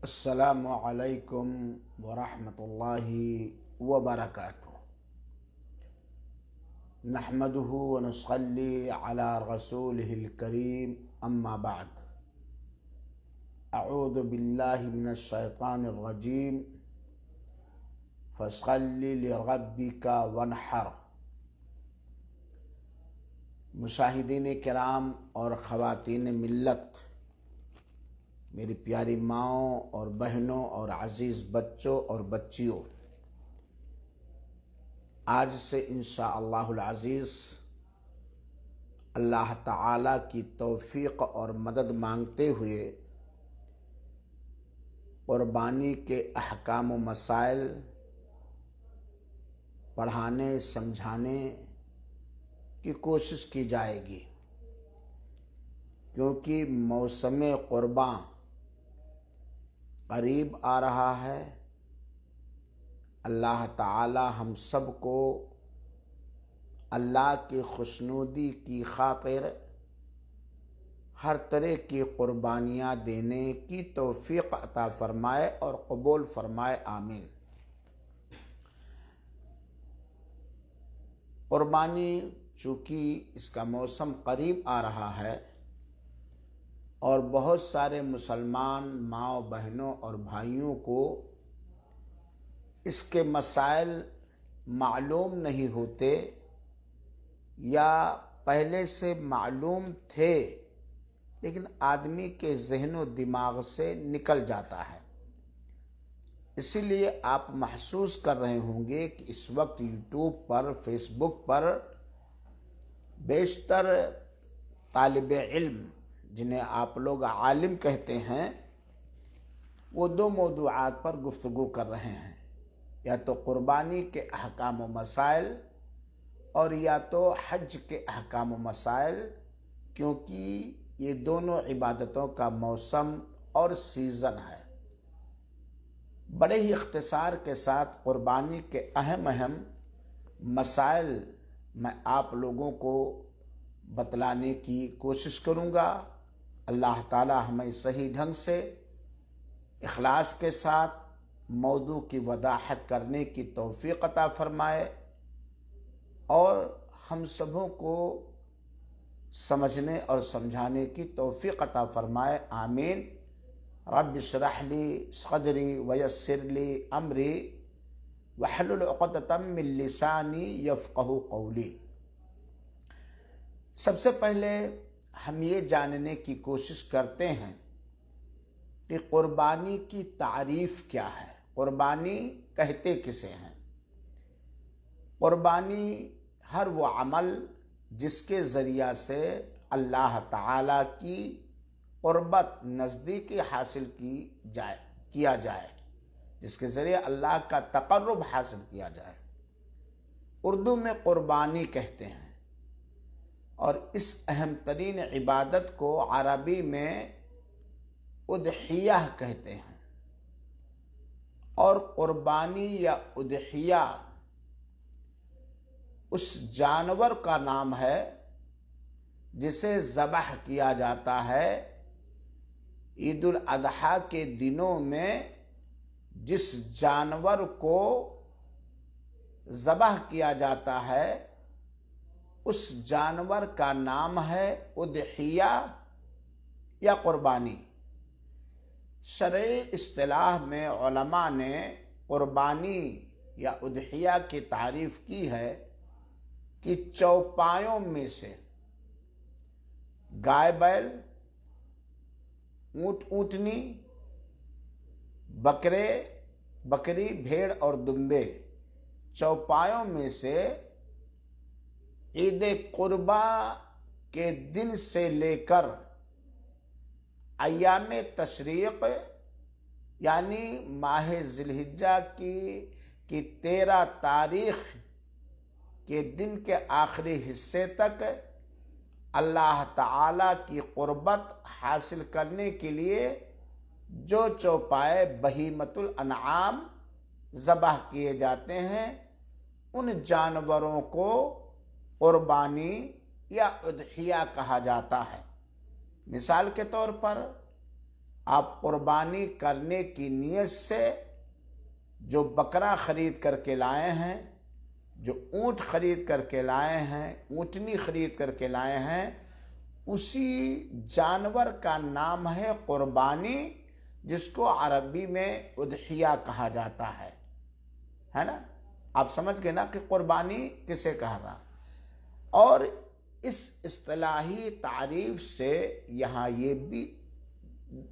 السلام علیکم ورحمۃ اللہ وبرکاتہ۔ نحمده ونصلی علی رسولہ الکریم، اما بعد۔ اعوذ باللہ من الشیطان الرجیم، فصل لربک وانحر۔ مشاہدین کرام اور خواتین ملت، میری پیاری ماؤں اور بہنوں اور عزیز بچوں اور بچیوں، آج سے انشاءاللہ العزیز اللہ تعالی کی توفیق اور مدد مانگتے ہوئے قربانی کے احکام و مسائل پڑھانے سمجھانے کی کوشش کی جائے گی، کیونکہ موسم قرباں قریب آ رہا ہے۔ اللہ تعالی ہم سب کو اللہ کی خوشنودی کی خاطر ہر طرح کی قربانیاں دینے کی توفیق عطا فرمائے اور قبول فرمائے، آمین۔ قربانی چونکہ اس کا موسم قریب آ رہا ہے اور بہت سارے مسلمان ماؤں بہنوں اور بھائیوں کو اس کے مسائل معلوم نہیں ہوتے، یا پہلے سے معلوم تھے لیکن آدمی کے ذہن و دماغ سے نکل جاتا ہے۔ اسی لیے آپ محسوس کر رہے ہوں گے کہ اس وقت یوٹیوب پر، فیس بک پر بیشتر طالب علم، جنہیں آپ لوگ عالم کہتے ہیں، وہ دو موضوعات پر گفتگو کر رہے ہیں، یا تو قربانی کے احکام و مسائل اور یا تو حج کے احکام و مسائل، کیونکہ یہ دونوں عبادتوں کا موسم اور سیزن ہے۔ بڑے ہی اختصار کے ساتھ قربانی کے اہم مسائل میں آپ لوگوں کو بتلانے کی کوشش کروں گا۔ اللہ تعالی ہمیں صحیح ڈھنگ سے اخلاص کے ساتھ موضوع کی وضاحت کرنے کی توفیق عطا فرمائے اور ہم سبوں کو سمجھنے اور سمجھانے کی توفیق عطا فرمائے، آمین۔ رب اشرح لی صدری ویسر لی امری واحلل عقدۃ من لسانی یفقہوا قولی۔ سب سے پہلے ہم یہ جاننے کی کوشش کرتے ہیں کہ قربانی کی تعریف کیا ہے، قربانی کہتے کسے ہیں۔ قربانی ہر وہ عمل جس کے ذریعہ سے اللہ تعالی کی قربت، نزدیکی حاصل کیا جائے، جس کے ذریعے اللہ کا تقرب حاصل کیا جائے، اردو میں قربانی کہتے ہیں۔ اور اس اہم ترین عبادت کو عربی میں اضحیہ کہتے ہیں، اور قربانی یا اضحیہ اس جانور کا نام ہے جسے ذبح کیا جاتا ہے عید الاضحیٰ کے دنوں میں۔ جس جانور کو ذبح کیا جاتا ہے اس جانور کا نام ہے اضحیہ یا قربانی۔ شرعی اصطلاح میں علماء نے قربانی یا اضحیہ کی تعریف کی ہے کہ چوپایوں میں سے گائے بیل، اونٹ اونٹنی، بکرے بکری، بھیڑ اور دمبے، چوپایوں میں سے عید قربہ کے دن سے لے کر ایام تشریق یعنی ماہ ذی الحجہ کی 13 تاریخ کے دن کے آخری حصے تک اللہ تعالی کی قربت حاصل کرنے کے لیے جو چوپائے بہیمۃ الانعام ذبح کیے جاتے ہیں، ان جانوروں کو قربانی یا اضحیہ کہا جاتا ہے۔ مثال کے طور پر آپ قربانی کرنے کی نیت سے جو بکرا خرید کر کے لائے ہیں، جو اونٹ خرید کر کے لائے ہیں، اونٹنی خرید کر کے لائے ہیں، اسی جانور کا نام ہے قربانی، جس کو عربی میں اضحیہ کہا جاتا ہے نا؟ آپ سمجھ گئے نا کہ قربانی کسے کہا تھا۔ اور اس اصطلاحی تعریف سے یہاں یہ بھی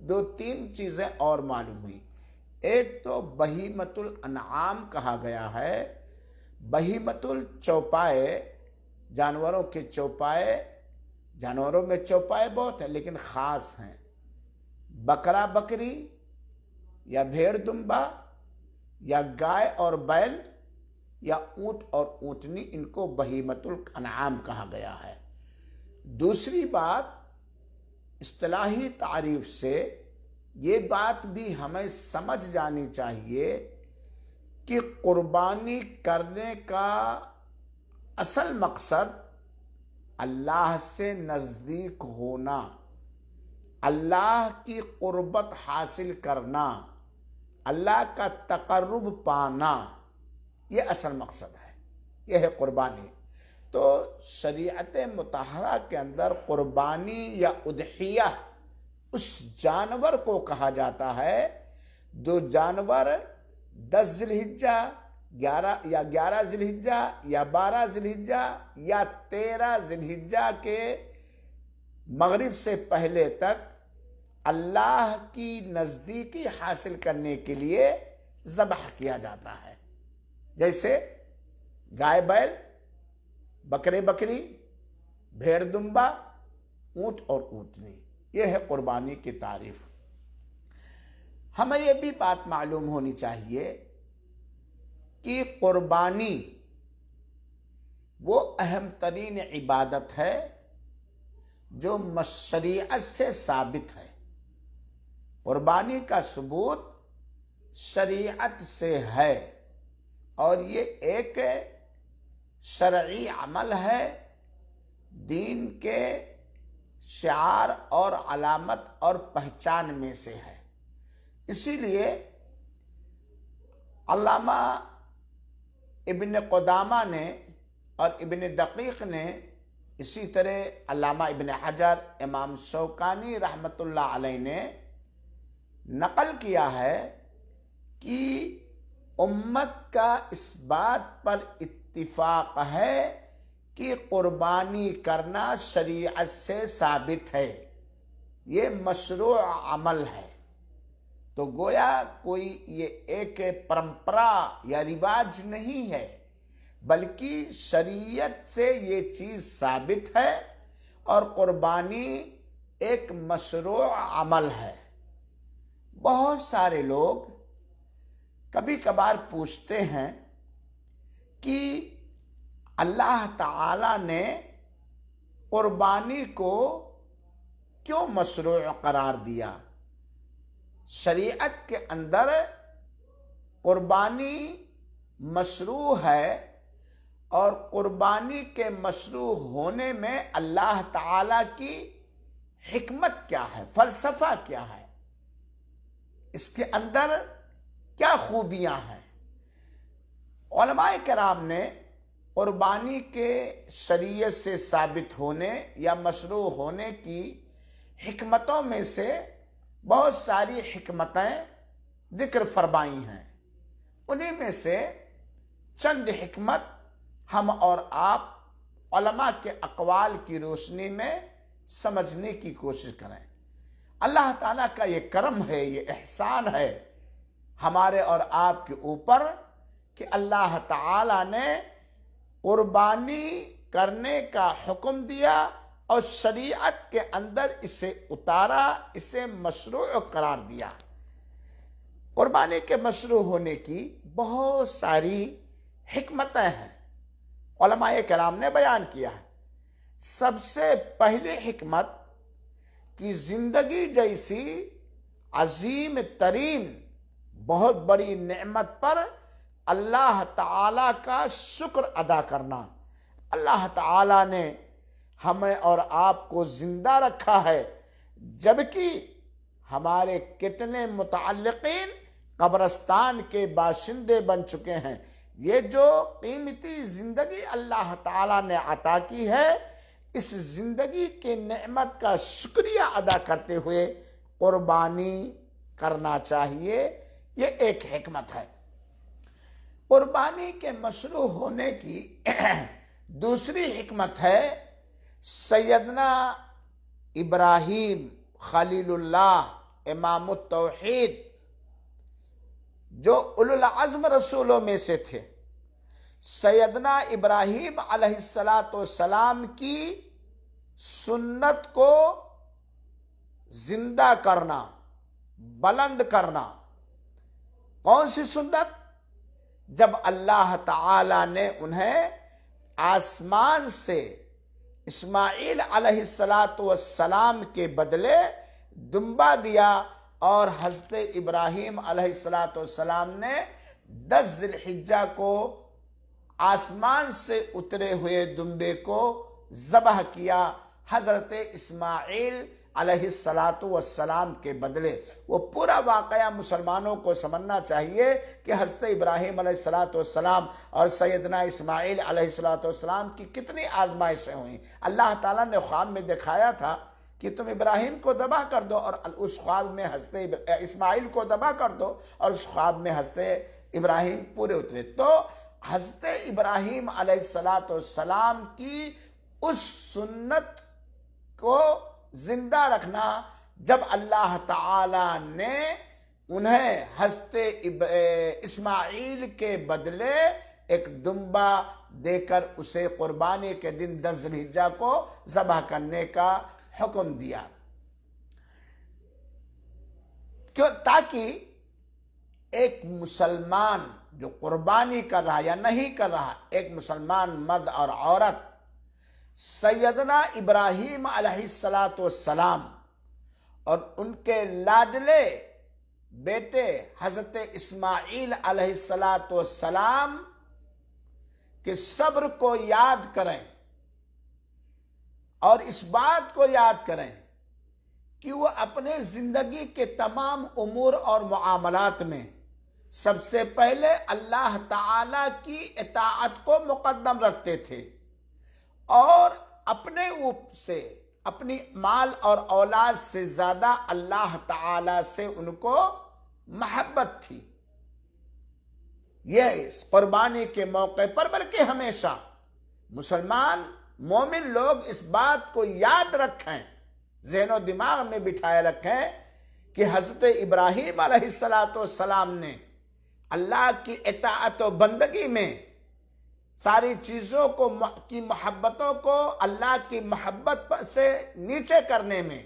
دو تین چیزیں اور معلوم ہوئی۔ ایک تو بہیمۃ الانعام کہا گیا ہے، بہیمۃ الچوپائے، جانوروں کے چوپائے، جانوروں میں چوپائے بہت ہیں لیکن خاص ہیں، بکرا بکری یا بھیڑ دمبا یا گائے اور بیل یا اونٹ اور اونٹنی، ان کو بہیمۃ الانعام کہا گیا ہے۔ دوسری بات، اصطلاحی تعریف سے یہ بات بھی ہمیں سمجھ جانی چاہیے کہ قربانی کرنے کا اصل مقصد اللہ سے نزدیک ہونا، اللہ کی قربت حاصل کرنا، اللہ کا تقرب پانا، یہ اصل مقصد ہے، یہ ہے قربانی۔ تو شریعت مطہرہ کے اندر قربانی یا اضحیہ اس جانور کو کہا جاتا ہے جو جانور 10 ذی الحجہ 11 ذی الحجہ یا 12 ذی الحجہ یا 13 ذی الحجہ کے مغرب سے پہلے تک اللہ کی نزدیکی حاصل کرنے کے لیے ذبح کیا جاتا ہے، جیسے گائے بیل، بکرے بکری، بھیڑ دمبا، اونٹ اور اونٹنی، یہ ہے قربانی کی تعریف۔ ہمیں یہ بھی بات معلوم ہونی چاہیے کہ قربانی وہ اہم ترین عبادت ہے جو شریعت سے ثابت ہے۔ قربانی کا ثبوت شریعت سے ہے اور یہ ایک شرعی عمل ہے، دین کے شعار اور علامت اور پہچان میں سے ہے۔ اسی لیے علامہ ابن قدامہ نے اور ابن دقیق نے، اسی طرح علامہ ابن حجر، امام شوکانی رحمۃ اللہ علیہ نے نقل کیا ہے کہ امت کا اس بات پر اتفاق ہے کہ قربانی کرنا شریعت سے ثابت ہے، یہ مشروع عمل ہے۔ تو گویا کوئی یہ ایک پرمپرا یا رواج نہیں ہے، بلکہ شریعت سے یہ چیز ثابت ہے اور قربانی ایک مشروع عمل ہے۔ بہت سارے لوگ کبھی کبھار پوچھتے ہیں کہ اللہ تعالی نے قربانی کو کیوں مشروع قرار دیا؟ شریعت کے اندر قربانی مشروع ہے، اور قربانی کے مشروع ہونے میں اللہ تعالی کی حکمت کیا ہے، فلسفہ کیا ہے، اس کے اندر کیا خوبیاں ہیں؟ علماء کرام نے قربانی کے شریعت سے ثابت ہونے یا مشروع ہونے کی حکمتوں میں سے بہت ساری حکمتیں ذکر فرمائی ہیں۔ انہی میں سے چند حکمت ہم اور آپ علماء کے اقوال کی روشنی میں سمجھنے کی کوشش کریں۔ اللہ تعالیٰ کا یہ کرم ہے، یہ احسان ہے ہمارے اور آپ کے اوپر کہ اللہ تعالیٰ نے قربانی کرنے کا حکم دیا اور شریعت کے اندر اسے اتارا، اسے مشروع قرار دیا۔ قربانی کے مشروع ہونے کی بہت ساری حکمتیں ہیں، علماء کرام نے بیان کیا ہے۔ سب سے پہلی حکمت کہ زندگی جیسی عظیم ترین بہت بڑی نعمت پر اللہ تعالیٰ کا شکر ادا کرنا۔ اللہ تعالیٰ نے ہمیں اور آپ کو زندہ رکھا ہے، جبکہ ہمارے کتنے متعلقین قبرستان کے باشندے بن چکے ہیں۔ یہ جو قیمتی زندگی اللہ تعالیٰ نے عطا کی ہے، اس زندگی کے نعمت کا شکریہ ادا کرتے ہوئے قربانی کرنا چاہیے۔ یہ ایک حکمت ہے۔ قربانی کے مشروع ہونے کی دوسری حکمت ہے، سیدنا ابراہیم خلیل اللہ امام التوحید جو اولو العزم رسولوں میں سے تھے، سیدنا ابراہیم علیہ السلام کی سنت کو زندہ کرنا، بلند کرنا۔ کون سی سنت؟ جب اللہ تعالی نے انہیں آسمان سے اسماعیل علیہ السلام کے بدلے دمبا دیا، اور حضرت ابراہیم علیہ السلام نے 10 ذی الحجہ کو آسمان سے اترے ہوئے دمبے کو ذبح کیا حضرت اسماعیل علیہ السلام کے بدلے۔ وہ پورا واقعہ مسلمانوں کو سمجھنا چاہیے کہ حضرت ابراہیم علیہ السلام اور سیدنا اسماعیل علیہ السلام کی کتنی آزمائشیں ہوئیں۔ اللہ تعالیٰ نے خواب میں دکھایا تھا کہ تم ابراہیم کو ذبح کر دو، اور اس خواب میں حضرت اسماعیل کو ذبح کر دو، اور اس خواب میں حضرت ابراہیم پورے اترے۔ تو حضرت ابراہیم علیہ السلام کی اس سنت کو زندہ رکھنا، جب اللہ تعالی نے انہیں حضرت اسماعیل کے بدلے ایک دمبا دے کر اسے قربانی کے دن 10 ذی الحجہ کو ذبح کرنے کا حکم دیا، کیوں؟ تاکہ ایک مسلمان جو قربانی کر رہا یا نہیں کر رہا، ایک مسلمان مرد اور عورت سیدنا ابراہیم علیہ السلام اور ان کے لاڈلے بیٹے حضرت اسماعیل علیہ السلام کے صبر کو یاد کریں، اور اس بات کو یاد کریں کہ وہ اپنے زندگی کے تمام امور اور معاملات میں سب سے پہلے اللہ تعالی کی اطاعت کو مقدم رکھتے تھے، اور اپنے سے اپنی مال اور اولاد سے زیادہ اللہ تعالی سے ان کو محبت تھی۔ یہ اس قربانی کے موقع پر بلکہ ہمیشہ مسلمان مومن لوگ اس بات کو یاد رکھیں، ذہن و دماغ میں بٹھائے رکھیں کہ حضرت ابراہیم علیہ السلام نے اللہ کی اطاعت و بندگی میں ساری چیزوں کی محبتوں کو اللہ کی محبت سے نیچے کرنے میں،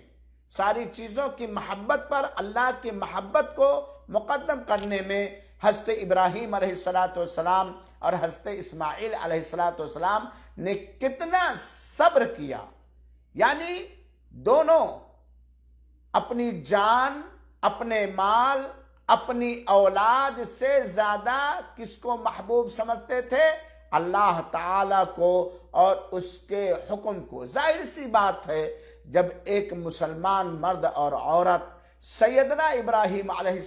ساری چیزوں کی محبت پر اللہ کی محبت کو مقدم کرنے میں حضرت ابراہیم علیہ السلام اور حضرت اسماعیل علیہ السلام نے کتنا صبر کیا۔ یعنی دونوں اپنی جان، اپنے مال، اپنی اولاد سے زیادہ کس کو محبوب سمجھتے تھے؟ اللہ تعالیٰ کو اور اس کے حکم کو۔ ظاہر سی بات ہے، جب ایک مسلمان مرد اور عورت سیدنا ابراہیم علیہ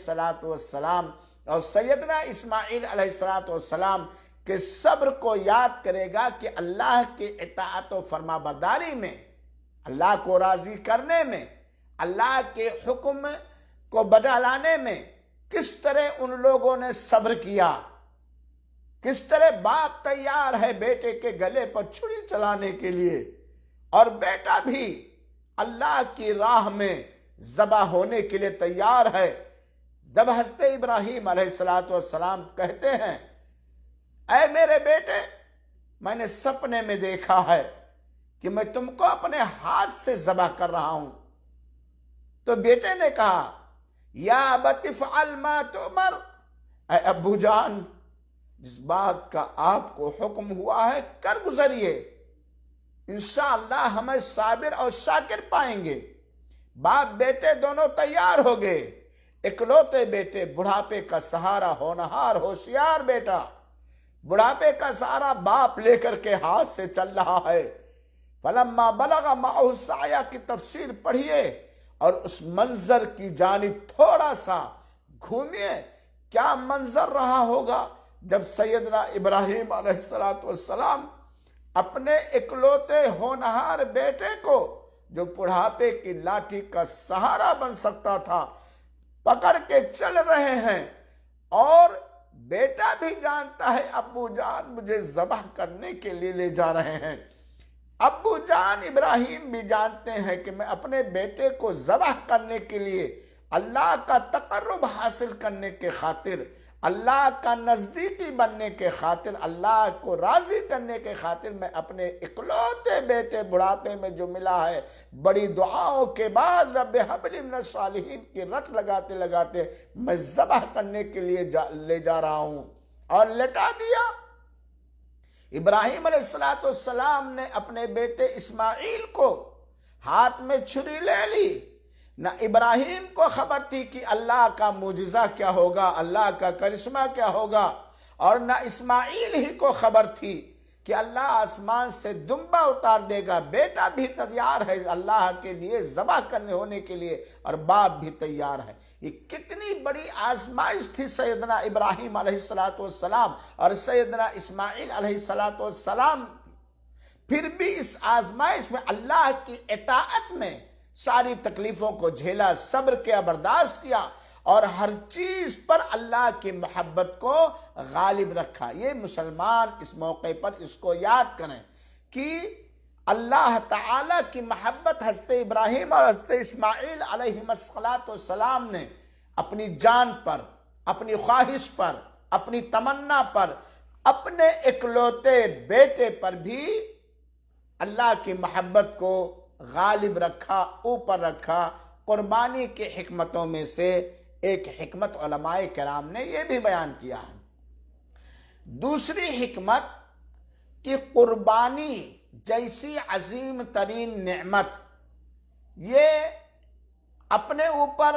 السلام اور سیدنا اسماعیل علیہ السلام کے صبر کو یاد کرے گا کہ اللہ کی اطاعت و فرما برداری میں، اللہ کو راضی کرنے میں، اللہ کے حکم کو بجا لانے میں کس طرح ان لوگوں نے صبر کیا، کس طرح باپ تیار ہے بیٹے کے گلے پر چھری چلانے کے لیے، اور بیٹا بھی اللہ کی راہ میں ذبح ہونے کے لیے تیار ہے۔ جب حضرت ابراہیم علیہ السلام کہتے ہیں، اے میرے بیٹے، میں نے سپنے میں دیکھا ہے کہ میں تم کو اپنے ہاتھ سے ذبح کر رہا ہوں، تو بیٹے نے کہا، یا ابت افعل ما تؤمر، اے ابو جان، جس بات کا آپ کو حکم ہوا ہے کر گزریے، انشاءاللہ ہمیں صابر اور شاکر پائیں گے۔ باپ بیٹے دونوں تیار ہو گئے۔ اکلوتے بیٹے، بڑھاپے کا سہارا، ہونہار ہوشیار بیٹا، بڑھاپے کا سہارا باپ لے کر کے ہاتھ سے چل رہا ہے۔ فلما بلغ معہ السعی کی تفسیر پڑھیے، اور اس منظر کی جانب تھوڑا سا گھومیے. کیا منظر رہا ہوگا جب سیدنا ابراہیم علیہ السلام اپنے اکلوتے ہونہار بیٹے کو، جو بڑھاپے کی لاٹھی کا سہارا بن سکتا تھا، پکڑ کے چل رہے ہیں، اور بیٹا بھی جانتا ہے ابو جان مجھے ذبح کرنے کے لیے لے جا رہے ہیں. ابو جان ابراہیم بھی جانتے ہیں کہ میں اپنے بیٹے کو ذبح کرنے کے لیے، اللہ کا تقرب حاصل کرنے کے خاطر، اللہ کا نزدیکی بننے کے خاطر، اللہ کو راضی کرنے کے خاطر، میں اپنے اکلوتے بیٹے بڑھاپے میں جو ملا ہے، بڑی دعاؤں کے بعد رب ہب لی من الصالحین کی رٹ لگاتے لگاتے میں ذبح کرنے کے لیے لے جا رہا ہوں. اور لٹا دیا. ابراہیم علیہ السلام نے اپنے بیٹے اسماعیل کو ہاتھ میں چھری لے لی. نہ ابراہیم کو خبر تھی کہ اللہ کا معجزہ کیا ہوگا، اللہ کا کرشمہ کیا ہوگا، اور نہ اسماعیل ہی کو خبر تھی کہ اللہ آسمان سے دمبا اتار دے گا. بیٹا بھی تیار ہے اللہ کے لیے ذبح کرنے ہونے کے لیے، اور باپ بھی تیار ہے. یہ کتنی بڑی آزمائش تھی سیدنا ابراہیم علیہ السلام اور سیدنا اسماعیل علیہ السلام. پھر بھی اس آزمائش میں اللہ کی اطاعت میں ساری تکلیفوں کو جھیلا، صبر کیا، برداشت کیا، اور ہر چیز پر اللہ کی محبت کو غالب رکھا. یہ مسلمان اس موقع پر اس کو یاد کریں کہ اللہ تعالیٰ کی محبت حضرت ابراہیم اور حضرت اسماعیل علیہ السلام نے اپنی جان پر، اپنی خواہش پر، اپنی تمنا پر، اپنے اکلوتے بیٹے پر بھی اللہ کی محبت کو غالب رکھا، اوپر رکھا. قربانی کی حکمتوں میں سے ایک حکمت علماء کرام نے یہ بھی بیان کیا ہے. دوسری حکمت کہ قربانی جیسی عظیم ترین نعمت یہ اپنے اوپر،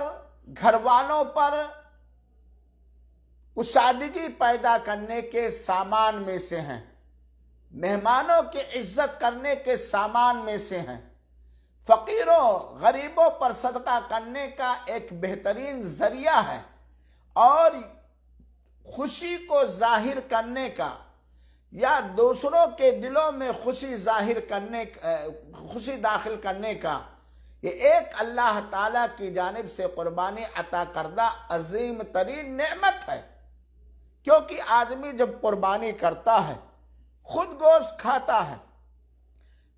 گھر والوں پر کشادگی پیدا کرنے کے سامان میں سے ہیں، مہمانوں کی عزت کرنے کے سامان میں سے ہیں، فقیروں غریبوں پر صدقہ کرنے کا ایک بہترین ذریعہ ہے، اور خوشی کو ظاہر کرنے کا یا دوسروں کے دلوں میں خوشی داخل کرنے کا یہ ایک اللہ تعالیٰ کی جانب سے قربانی عطا کردہ عظیم ترین نعمت ہے. کیونکہ آدمی جب قربانی کرتا ہے، خود گوشت کھاتا ہے،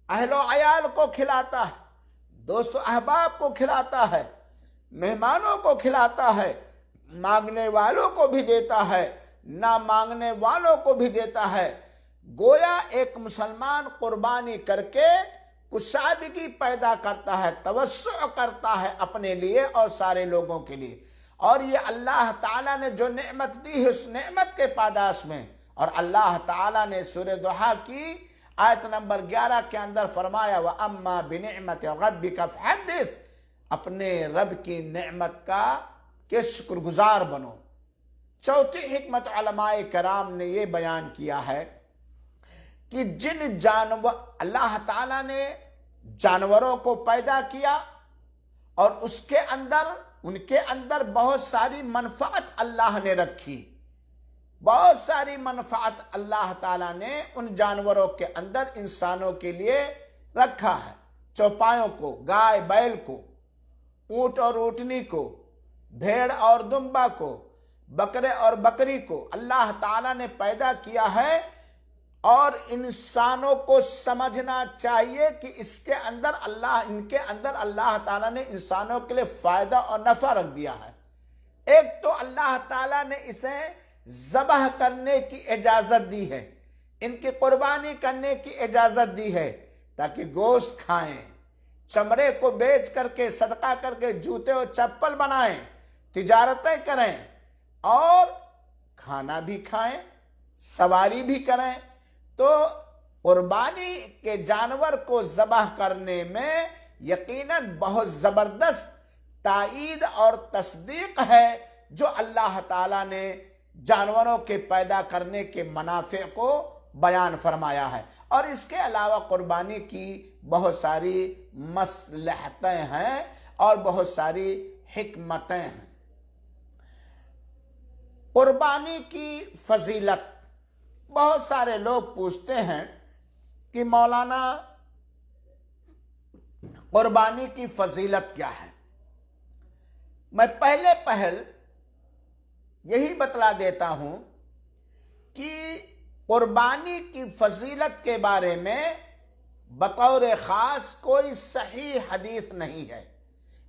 اہل و عیال کو کھلاتا ہے، دوست و احباب کو کھلاتا ہے، مہمانوں کو کھلاتا ہے، مانگنے والوں کو بھی دیتا ہے، نہ مانگنے والوں کو بھی دیتا ہے. گویا ایک مسلمان قربانی کر کے کشادگی پیدا کرتا ہے، توسع کرتا ہے اپنے لیے اور سارے لوگوں کے لیے. اور یہ اللہ تعالیٰ نے جو نعمت دی ہے اس نعمت کے پاداش میں. اور اللہ تعالیٰ نے سورہ ضحیٰ کی آیت نمبر 11 کے اندر فرمایا وَأَمَّا بِنِعْمَةِ رَبِّكَ فَحَدِّثْ، اپنے رب کی نعمت کا کہ شکر گزار بنو. چوتھی حکمت علماء کرام نے یہ بیان کیا ہے کہ اللہ تعالیٰ نے جانوروں کو پیدا کیا اور ان کے اندر بہت ساری منفعت اللہ نے رکھی. بہت ساری منفعت اللہ تعالیٰ نے ان جانوروں کے اندر انسانوں کے لیے رکھا ہے. چوپایوں کو، گائے بیل کو، اونٹ اور اونٹنی کو، بھیڑ اور دمبا کو، بکرے اور بکری کو اللہ تعالیٰ نے پیدا کیا ہے. اور انسانوں کو سمجھنا چاہیے کہ ان کے اندر اللہ تعالیٰ نے انسانوں کے لیے فائدہ اور نفع رکھ دیا ہے. ایک تو اللہ تعالیٰ نے اسے ذبح کرنے کی اجازت دی ہے، ان کی قربانی کرنے کی اجازت دی ہے تاکہ گوشت کھائیں، چمڑے کو بیچ کر کے صدقہ کر کے جوتے اور چپل بنائیں، تجارتیں کریں، اور کھانا بھی کھائیں، سواری بھی کریں. تو قربانی کے جانور کو ذبح کرنے میں یقیناً بہت زبردست تائید اور تصدیق ہے جو اللہ تعالیٰ نے جانوروں کے پیدا کرنے کے منافع کو بیان فرمایا ہے. اور اس کے علاوہ قربانی کی بہت ساری مصلحتیں ہیں اور بہت ساری حکمتیں ہیں۔ قربانی کی فضیلت، بہت سارے لوگ پوچھتے ہیں کہ مولانا قربانی کی فضیلت کیا ہے؟ میں پہل یہی بتلا دیتا ہوں کہ قربانی کی فضیلت کے بارے میں بطور خاص کوئی صحیح حدیث نہیں ہے۔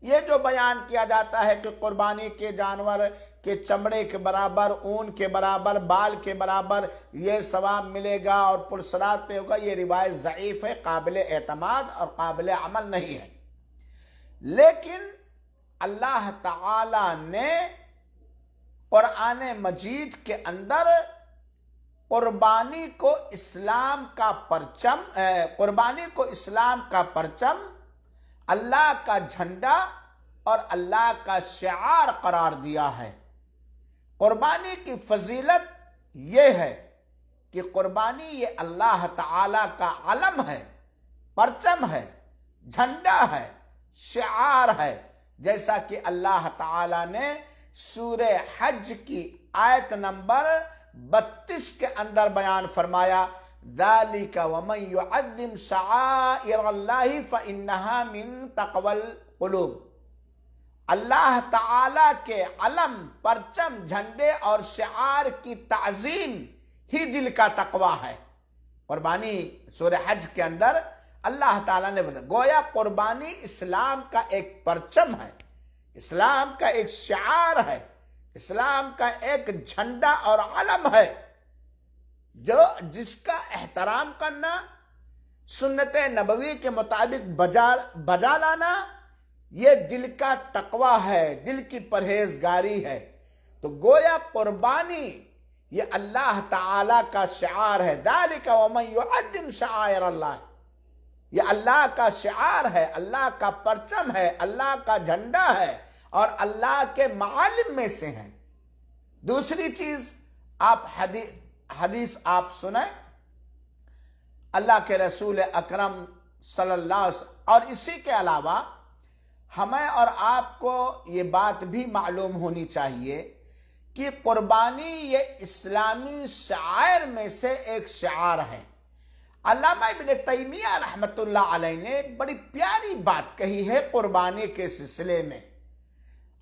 یہ جو بیان کیا جاتا ہے کہ قربانی کے جانور کے چمڑے کے برابر، اون کے برابر، بال کے برابر یہ ثواب ملے گا اور پرصراط پہ ہوگا، یہ روایت ضعیف ہے، قابل اعتماد اور قابل عمل نہیں ہے۔ لیکن اللہ تعالی نے قرآن مجید کے اندر قربانی کو اسلام کا پرچم، اللہ کا جھنڈا اور اللہ کا شعار قرار دیا ہے۔ قربانی کی فضیلت یہ ہے کہ قربانی یہ اللہ تعالی کا علم ہے، پرچم ہے، جھنڈا ہے، شعار ہے، جیسا کہ اللہ تعالی نے سورہ حج کی آیت نمبر 32 کے اندر بیان فرمایا، ذَلِكَ وَمَنْ يُعَظِّمْ شَعَائِرَ اللَّهِ فَإِنَّهَا مِن تَقْوَى الْقُلُوبِ۔ اللہ تعالی کے علم، پرچم، جھنڈے اور شعار کی تعظیم ہی دل کا تقوی ہے۔ قربانی سورہ حج کے اندر اللہ تعالیٰ نے بتایا، گویا قربانی اسلام کا ایک پرچم ہے، اسلام کا ایک شعار ہے، اسلام کا ایک جھنڈا اور علم ہے، جس کا احترام کرنا، سنت نبوی کے مطابق بجا لانا، یہ دل کا تقوی ہے، دل کی پرہیزگاری ہے۔ تو گویا قربانی یہ اللہ تعالی کا شعار ہے، ذَلِكَ وَمَنْ يُعَظِّمْ شَعَائِرَ اللَّهِ، یہ اللہ کا شعار ہے، اللہ کا پرچم ہے، اللہ کا جھنڈا ہے اور اللہ کے معالم میں سے ہیں۔ دوسری چیز، آپ حدیث آپ سنیں، اللہ کے رسول اکرم صلی اللہ علیہ وسلم، اور اسی کے علاوہ ہمیں اور آپ کو یہ بات بھی معلوم ہونی چاہیے کہ قربانی یہ اسلامی شعائر میں سے ایک شعار ہے۔ علامہ ابن تیمیہ رحمۃ اللہ علیہ نے بڑی پیاری بات کہی ہے قربانی کے سلسلے میں،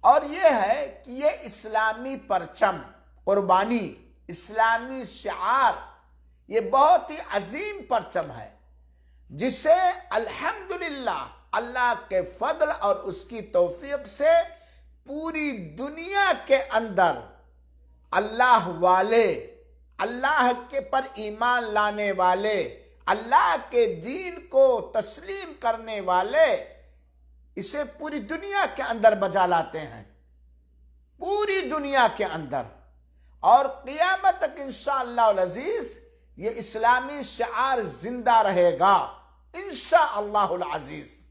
اور یہ ہے کہ یہ اسلامی پرچم، قربانی اسلامی شعار، یہ بہت ہی عظیم پرچم ہے، جسے الحمدللہ اللہ کے فضل اور اس کی توفیق سے پوری دنیا کے اندر اللہ والے، اللہ کے پر ایمان لانے والے، اللہ کے دین کو تسلیم کرنے والے اسے پوری دنیا کے اندر بجا لاتے ہیں، پوری دنیا کے اندر، اور قیامت تک انشاءاللہ العزیز یہ اسلامی شعار زندہ رہے گا انشاءاللہ العزیز۔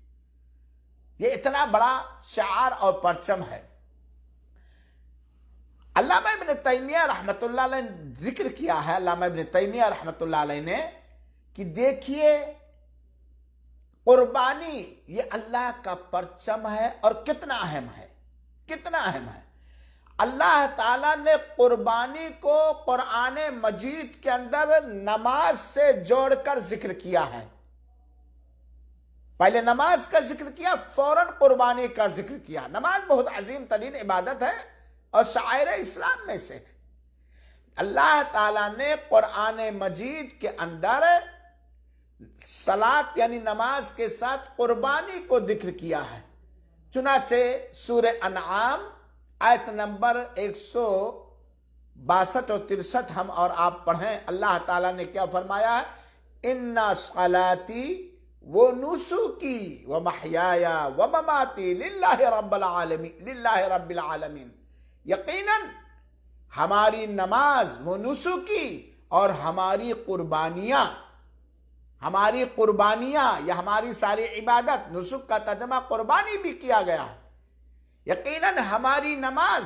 یہ اتنا بڑا شعار اور پرچم ہے۔ علامہ ابن تیمیہ رحمۃ اللہ علیہ نے ذکر کیا ہے، علامہ ابن تیمیہ رحمۃ اللہ علیہ نے، کہ دیکھیے قربانی یہ اللہ کا پرچم ہے اور کتنا اہم ہے، کتنا اہم ہے۔ اللہ تعالیٰ نے قربانی کو قرآن مجید کے اندر نماز سے جوڑ کر ذکر کیا ہے۔ پہلے نماز کا ذکر کیا، فوراً قربانی کا ذکر کیا۔ نماز بہت عظیم ترین عبادت ہے اور شعائر اسلام میں سے ہے۔ اللہ تعالیٰ نے قرآن مجید کے اندر صلاۃ یعنی نماز کے ساتھ قربانی کو ذکر کیا ہے۔ چنانچہ سورہ انعام آیت نمبر 162 اور 63 ہم اور آپ پڑھیں، اللہ تعالیٰ نے کیا فرمایا ہے، اِنَّ صَلَاتِي وَنُسُكِي وَمَحْيَايَ وَمَمَاتِي لِلَّهِ رَبِّ الْعَالَمِينَ، یقیناً ہماری نماز و نسکی اور ہماری قربانیاں یا ہماری ساری عبادت، نسک کا ترجمہ قربانی بھی کیا گیا ہے، یقیناً ہماری نماز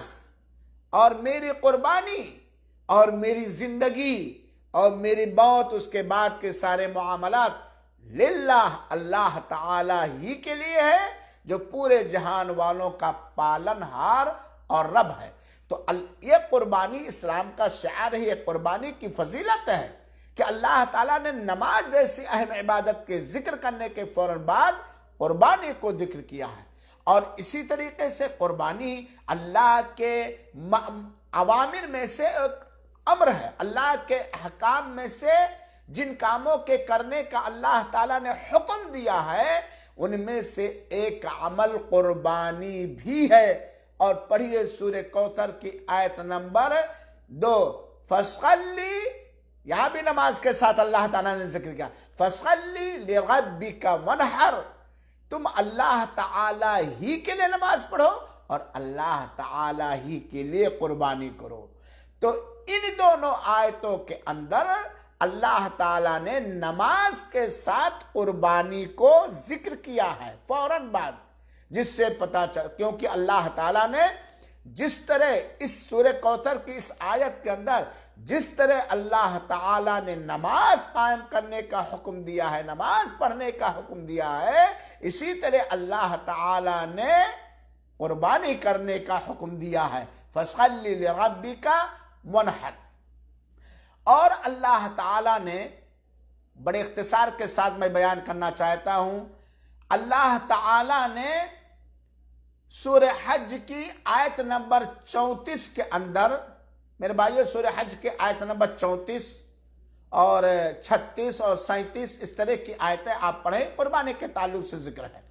اور میری قربانی اور میری زندگی اور میری موت، اس کے بعد کے سارے معاملات للہ، اللہ تعالی ہی کے لیے ہے، جو پورے جہان والوں کا پالن ہار اور رب ہے۔ تو یہ قربانی اسلام کا شعار ہے، یہ قربانی کی فضیلت ہے کہ اللہ تعالیٰ نے نماز جیسی اہم عبادت کے ذکر کرنے کے فوراً بعد قربانی کو ذکر کیا ہے۔ اور اسی طریقے سے قربانی اللہ کے اوامر میں سے ایک امر ہے، اللہ کے احکام میں سے جن کاموں کے کرنے کا اللہ تعالیٰ نے حکم دیا ہے ان میں سے ایک عمل قربانی بھی ہے۔ اور پڑھیے سورہ کوثر کی آیت نمبر 2، فَصَلِّ، یہاں بھی نماز کے ساتھ اللہ تعالیٰ نے ذکر کیا، فَصَلِّ لِرَبِّكَ وَانْحَرْ، تم اللہ تعالیٰ ہی کے لیے نماز پڑھو اور اللہ تعالیٰ ہی کے لیے قربانی کرو۔ تو ان دونوں آیتوں کے اندر اللہ تعالیٰ نے نماز کے ساتھ قربانی کو ذکر کیا ہے فوراً بعد، جس سے پتہ چل، کیونکہ اللہ تعالیٰ نے جس طرح اس سورہ کوثر کی اس آیت کے اندر جس طرح اللہ تعالیٰ نے نماز قائم کرنے کا حکم دیا ہے، نماز پڑھنے کا حکم دیا ہے، اسی طرح اللہ تعالیٰ نے قربانی کرنے کا حکم دیا ہے، فَصَلِّ لِرَبِّكَ وَانْحَرْ۔ اور اللہ تعالیٰ نے بڑے اختصار کے ساتھ میں بیان کرنا چاہتا ہوں، اللہ تعالیٰ نے سورہ حج کی آیت نمبر 34 کے اندر، میرے بھائیو سورہ حج کے آیت نمبر 34 اور 36 اور 37 اس طرح کی آیتیں آپ پڑھیں، قربانی کے تعلق سے ذکر ہے۔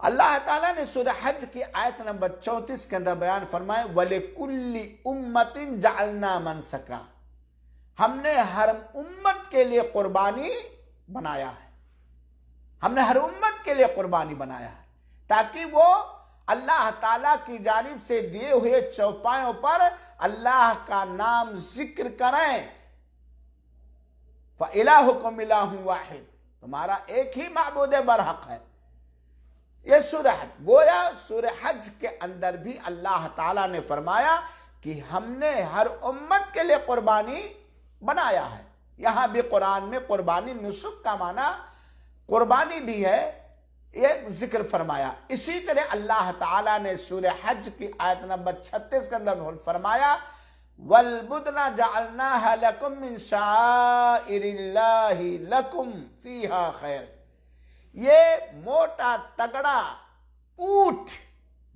اللہ تعالیٰ نے سورہ حج کی آیت نمبر 34 کے اندر بیان فرمائے، وَلِكُلِّ أُمَّةٍ جَعَلْنَا مَنْسَكًا، ہم نے ہر امت کے لیے قربانی بنایا ہے، ہم نے ہر امت کے لیے قربانی بنایا ہے تاکہ وہ اللہ تعالیٰ کی جانب سے دیے ہوئے چوپایوں پر اللہ کا نام ذکر کریں، فَإِلَٰهُكُمْ إِلَٰهٌ وَاحِدٌ، تمہارا ایک ہی معبود برحق ہے۔ یہ سورہ حج، گویا سورہ حج کے اندر بھی اللہ تعالیٰ نے فرمایا کہ ہم نے ہر امت کے لیے قربانی بنایا ہے۔ یہاں بھی قرآن میں قربانی نسک کا معنی قربانی بھی ہے، یہ ذکر فرمایا۔ اسی طرح اللہ تعالیٰ نے سورہ حج کی آیت نمبر 36 کے اندر فرمایا، وَالْبُدْنَ جَعَلْنَاهَا لَكُمْ مِنْ شَعَائِرِ اللَّهِ لَكُمْ فِيهَا خَيْرٌ، یہ موٹا تگڑا اونٹ،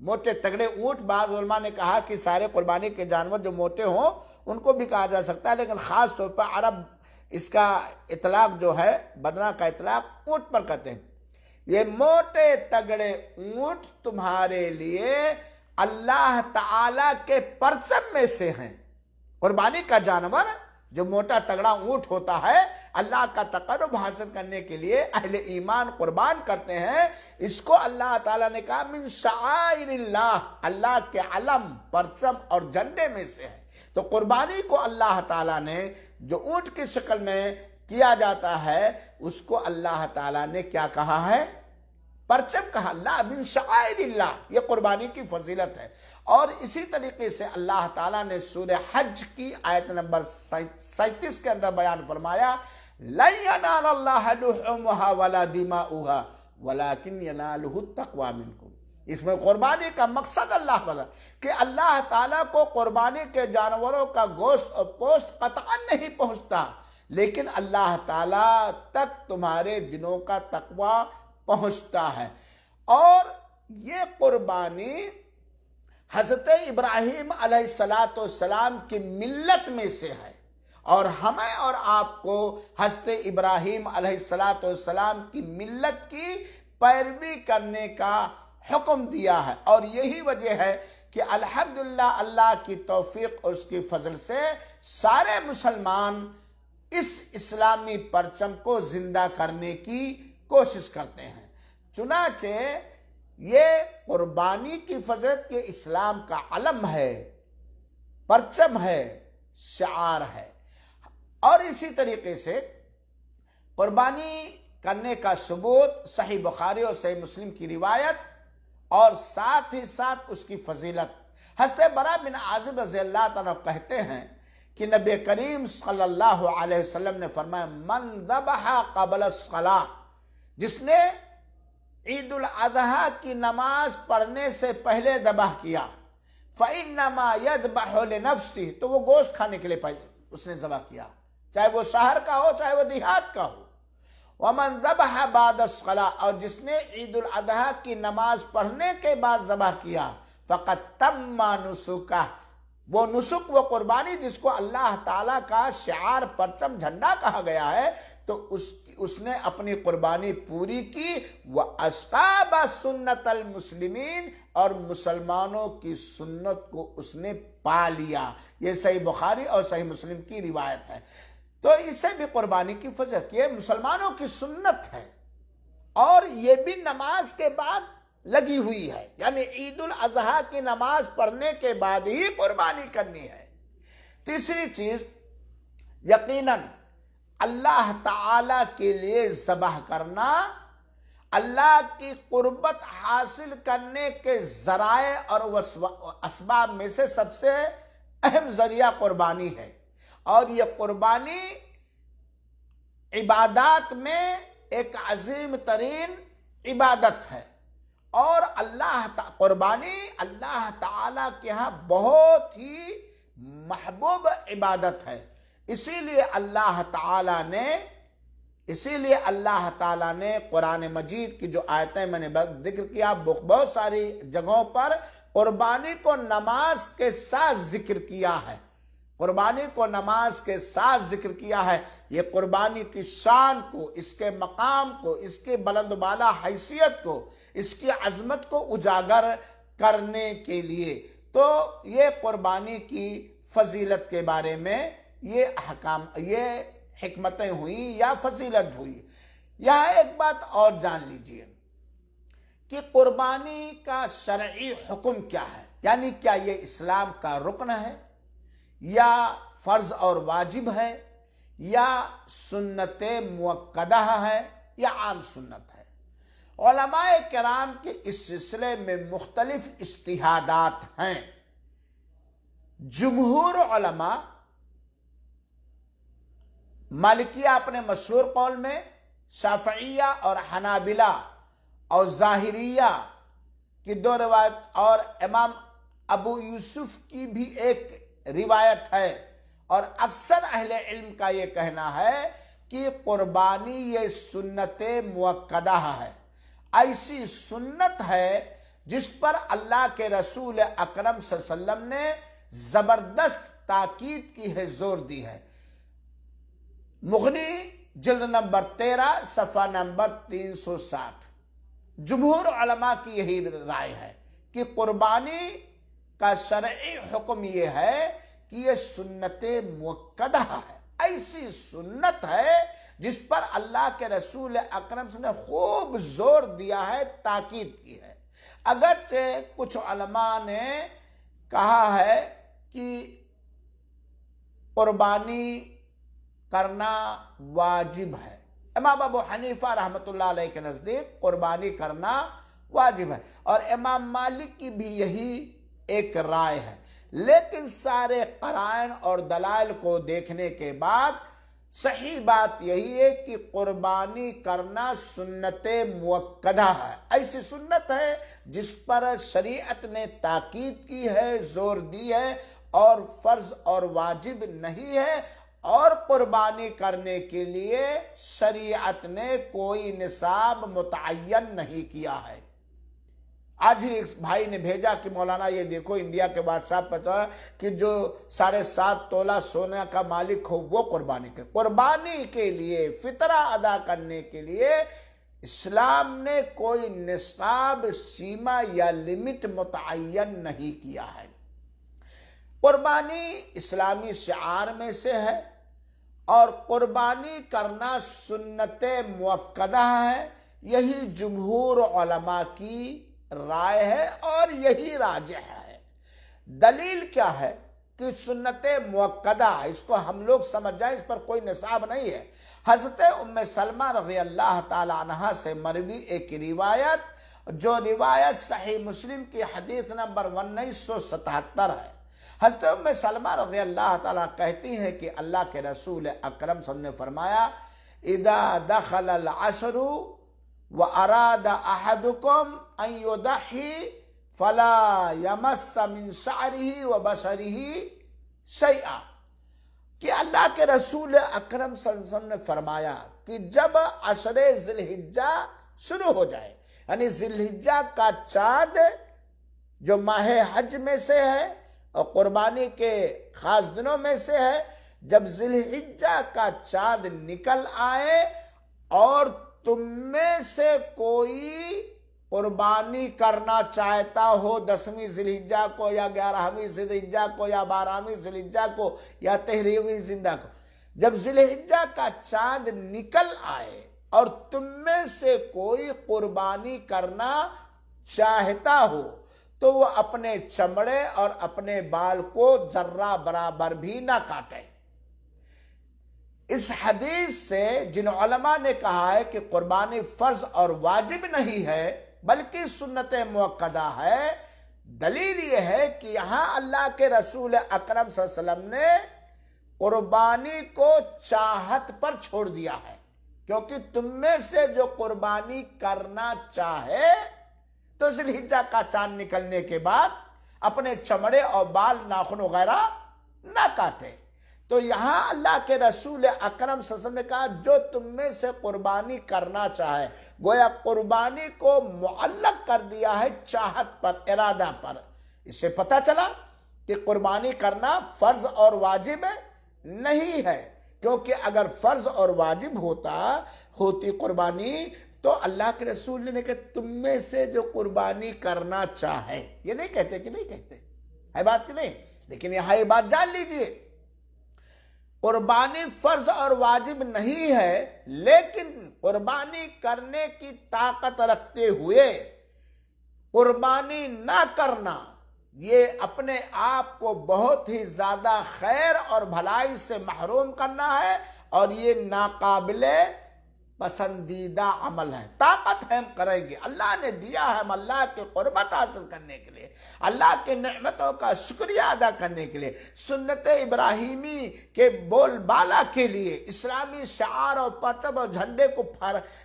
موٹے تگڑے اونٹ، بعض علماء نے کہا کہ سارے قربانی کے جانور جو موٹے ہوں ان کو بھی کہا جا سکتا ہے، لیکن خاص طور پر عرب اس کا اطلاق جو ہے، بدنہ کا اطلاق اونٹ پر کرتے ہیں۔ یہ موٹے تگڑے اونٹ تمہارے لیے اللہ تعالیٰ کے پرچم میں سے ہیں۔ قربانی کا جانور جو موٹا تگڑا اونٹ ہوتا ہے، اللہ کا تقرب حاصل کرنے کے لیے اہل ایمان قربان کرتے ہیں، اس کو اللہ تعالیٰ نے کہا من شعائر اللہ، اللہ کے علم، پرچم اور جھنڈے میں سے ہے۔ تو قربانی کو اللہ تعالیٰ نے جو اونٹ کی شکل میں کیا جاتا ہے اس کو اللہ تعالیٰ نے کیا کہا ہے؟ پرچم کہا، لا من شعائر اللہ، یہ قربانی کی فضیلت ہے۔ اور اسی طریقے سے اللہ تعالیٰ نے سورہ حج کی آیت نمبر 37 کے اندر بیان فرمایا، لَن يَنَالَ اللَّهَ لُحُومُهَا وَلَا دِمَاؤُهَا وَلَكِنْ يَنَالُهُ التَّقْوَىٰ مِنْكُمْ۔ اس میں قربانی کا مقصد اللہ بتا کہ اللہ تعالیٰ کو قربانی کے جانوروں کا گوشت اور پوست قطعاً نہیں پہنچتا، لیکن اللہ تعالیٰ تک تمہارے دلوں کا تقوی پہنچتا ہے۔ اور یہ قربانی حضرت ابراہیم علیہ السلام کی ملت میں سے ہے، اور ہمیں اور آپ کو حضرت ابراہیم علیہ السلام کی ملت کی پیروی کرنے کا حکم دیا ہے۔ اور یہی وجہ ہے کہ الحمدللہ اللہ کی توفیق اور اس کی فضل سے سارے مسلمان اس اسلامی پرچم کو زندہ کرنے کی کوشش کرتے ہیں۔ چنانچہ یہ قربانی کی فضیلت کے اسلام کا علم ہے، پرچم ہے، شعار ہے۔ اور اسی طریقے سے قربانی کرنے کا ثبوت صحیح بخاری اور صحیح مسلم کی روایت اور ساتھ ہی ساتھ اس کی فضیلت۔ حضرت براء بن عازب رضی اللہ تعالیٰ کہتے ہیں کہ نبی کریم صلی اللہ علیہ وسلم نے فرمایا، من ذبح قبل الصلاۃ، جس نے عید الاضحیٰ کی نماز پڑھنے سے پہلے ذبح کیا فَإِنَّمَا يَذْبَحُ لِنَفْسِهِ، تو وہ گوشت کھانے کے لیے اس نے ذبح کیا، چاہے وہ شہر کا ہو چاہے وہ دیہات کا ہو۔ وَمَنْ ذَبَحَ بَعْدَ الصَّلَاةِ، اور جس نے عید الاضحیٰ کی نماز پڑھنے کے بعد ذبح کیا فَقَدْ تَمَّ نُسُكَهُ، وہ نسک، وہ قربانی جس کو اللہ تعالیٰ کا شعار پرچم جھنڈا کہا گیا ہے، تو اس نے اپنی قربانی پوری کی۔ وَأَصْحَابَ سُنَّةَ الْمُسْلِمِينَ، اور مسلمانوں کی سنت کو اس نے پا لیا۔ یہ صحیح بخاری اور صحیح مسلم کی روایت ہے۔ تو اس سے بھی قربانی کی فضیلت، یہ مسلمانوں کی سنت ہے، اور یہ بھی نماز کے بعد لگی ہوئی ہے، یعنی عید الاضحیٰ کی نماز پڑھنے کے بعد ہی قربانی کرنی ہے۔ تیسری چیز، یقیناً اللہ تعالی کے لیے ذبح کرنا اللہ کی قربت حاصل کرنے کے ذرائع اور اسباب میں سے سب سے اہم ذریعہ قربانی ہے، اور یہ قربانی عبادات میں ایک عظیم ترین عبادت ہے، اور قربانی اللہ تعالیٰ کے ہاں بہت ہی محبوب عبادت ہے۔ اسی لیے اللہ تعالیٰ نے قرآن مجید کی جو آیتیں میں نے ذکر کیا، بہت ساری جگہوں پر قربانی کو نماز کے ساتھ ذکر کیا ہے، قربانی کو نماز کے ساتھ ذکر کیا ہے۔ یہ قربانی کی شان کو، اس کے مقام کو، اس کی بلند و بالا حیثیت کو، اس کی عظمت کو اجاگر کرنے کے لیے۔ تو یہ قربانی کی فضیلت کے بارے میں یہ حکمتیں ہوئیں یا فضیلت ہوئی۔ یہاں ایک بات اور جان لیجئے کہ قربانی کا شرعی حکم کیا ہے، یعنی کیا یہ اسلام کا رکن ہے، یا فرض اور واجب ہے، یا سنت مؤکدہ ہے، یا عام سنت ہے۔ علماء کرام کے اس سلسلے میں مختلف اجتہادات ہیں۔ جمہور علماء، مالکیہ اپنے مشہور قول میں، شافعیہ اور حنابلہ اور ظاہریہ کی دو روایت، اور امام ابو یوسف کی بھی ایک روایت ہے، اور اکثر اہل علم کا یہ کہنا ہے کہ قربانی یہ سنت مؤکدہ ہے، ایسی سنت ہے جس پر اللہ کے رسول اکرم صلی اللہ علیہ وسلم نے زبردست تاکید کی ہے، زور دی ہے۔ مغنی جلد نمبر 13 صفحہ نمبر 360۔ جمہور علماء کی یہی رائے ہے کہ قربانی کا شرعی حکم یہ ہے کہ یہ سنت مؤکدہ ہے، ایسی سنت ہے جس پر اللہ کے رسول اکرم صلی اللہ علیہ وسلم نے خوب زور دیا ہے، تاکید کی ہے۔ اگرچہ کچھ علماء نے کہا ہے کہ قربانی کرنا واجب ہے، امام ابو حنیفہ رحمۃ اللہ علیہ کے نزدیک قربانی کرنا واجب ہے، اور امام مالک کی بھی یہی ایک رائے ہے۔ لیکن سارے قرائن اور دلائل کو دیکھنے کے بعد صحیح بات یہی ہے کہ قربانی کرنا سنت مؤکدہ ہے، ایسی سنت ہے جس پر شریعت نے تاکید کی ہے، زور دی ہے، اور فرض اور واجب نہیں ہے، اور قربانی کرنے کے لیے شریعت نے کوئی نصاب متعین نہیں کیا ہے۔ آج ہی ایک بھائی نے بھیجا کہ مولانا یہ دیکھو انڈیا کے بادشاہ پتا کہ جو 7.5 تولہ سونا کا مالک ہو وہ قربانی کرے۔ قربانی کے لیے، فطرہ ادا کرنے کے لیے اسلام نے کوئی نصاب، سیما یا لمٹ متعین نہیں کیا ہے۔ قربانی اسلامی شعار میں سے ہے، اور قربانی کرنا سنت مؤکدہ ہے، یہی جمہور علماء کی رائے ہے اور یہی راجح ہے۔ دلیل کیا ہے کہ سنت مؤکدہ ہے، اس کو ہم لوگ سمجھ جائیں، اس پر کوئی نصاب نہیں ہے۔ حضرت ام سلمہ رضی اللہ تعالی عنہا سے مروی ایک روایت، جو روایت صحیح مسلم کی حدیث نمبر 1977 ہے۔ حضرت ام سلمہ رضی اللہ تعالیٰ کہتی ہیں کہ اللہ کے رسول اکرم صلی اللہ علیہ وسلم نے فرمایا، اذا دخل العشر وَأَرَادَ أَحَدُكُمْ أَن يُضَحِّي فَلَا يَمَسَّ مِن شَعْرِهِ وَبَشَرِهِ شَيْئًا، کہ اللہ کے رسول اکرم صلی اللہ علیہ وسلم نے فرمایا کہ جب عشر ذی الحجہ شروع ہو جائے، یعنی ذی الحجہ کا چاند جو ماہ حج میں سے ہے اور قربانی کے خاص دنوں میں سے ہے، جب ذی الحجہ کا چاند نکل آئے اور تم میں سے کوئی قربانی کرنا چاہتا ہو 10ویں ذی الحجہ کو یا 11ویں ذی الحجہ کو یا 12ویں ذی الحجہ کو یا 13ویں ذی الحجہ کو، جب ذی الحجہ کا چاند نکل آئے اور تم میں سے کوئی قربانی کرنا چاہتا ہو تو وہ اپنے چمڑے اور اپنے بال کو ذرہ برابر بھی نہ کاٹے۔ اس حدیث سے جن علماء نے کہا ہے کہ قربانی فرض اور واجب نہیں ہے بلکہ سنت موقدہ ہے، دلیل یہ ہے کہ یہاں اللہ کے رسول اکرم صلی اللہ علیہ وسلم نے قربانی کو چاہت پر چھوڑ دیا ہے، کیونکہ تم میں سے جو قربانی کرنا چاہے تو ذی الحجہ کا چاند نکلنے کے بعد اپنے چمڑے اور بال ناخن وغیرہ نہ کاٹے۔ تو یہاں اللہ کے رسول اکرم صلی اللہ علیہ وسلم نے کہا جو تم میں سے قربانی کرنا چاہے، گویا قربانی کو معلق کر دیا ہے چاہت پر، ارادہ پر۔ اس سے پتہ چلا کہ قربانی کرنا فرض اور واجب نہیں ہے، کیونکہ اگر فرض اور واجب ہوتی قربانی تو اللہ کے رسول نے کہا تم میں سے جو قربانی کرنا چاہے، یہ نہیں کہتے کہ نہیں کہتے ہے بات کہ نہیں، لیکن یہاں یہ بات جان لیجئے، قربانی فرض اور واجب نہیں ہے، لیکن قربانی کرنے کی طاقت رکھتے ہوئے قربانی نہ کرنا یہ اپنے آپ کو بہت ہی زیادہ خیر اور بھلائی سے محروم کرنا ہے، اور یہ ناقابل پسندیدہ عمل ہے۔ طاقت ہے ہم کریں گے، اللہ نے دیا ہے ہم اللہ کے قربت حاصل کرنے کے لیے، اللہ کے نعمتوں کا شکریہ ادا کرنے کے لیے، سنت ابراہیمی کے بول بالا کے لیے، اسلامی شعار اور پرچم اور جھنڈے کو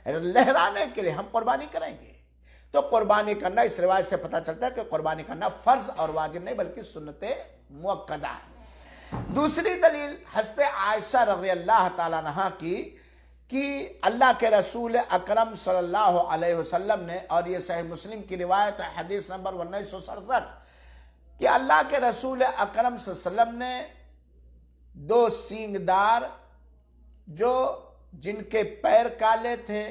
لہرانے کے لیے ہم قربانی کریں گے۔ تو قربانی کرنا اس روایت سے پتہ چلتا ہے کہ قربانی کرنا فرض اور واجب نہیں بلکہ سنت موقدہ ہے۔ دوسری دلیل حضرت عائشہ رضی اللہ تعالیٰ عنہا کی کہ اللہ کے رسول اکرم صلی اللہ علیہ وسلم نے، اور یہ صحیح مسلم کی روایت ہے حدیث نمبر 1967، کہ اللہ کے رسول اکرم صلی اللہ علیہ وسلم نے 2 سینگ دار جن کے پیر کالے تھے،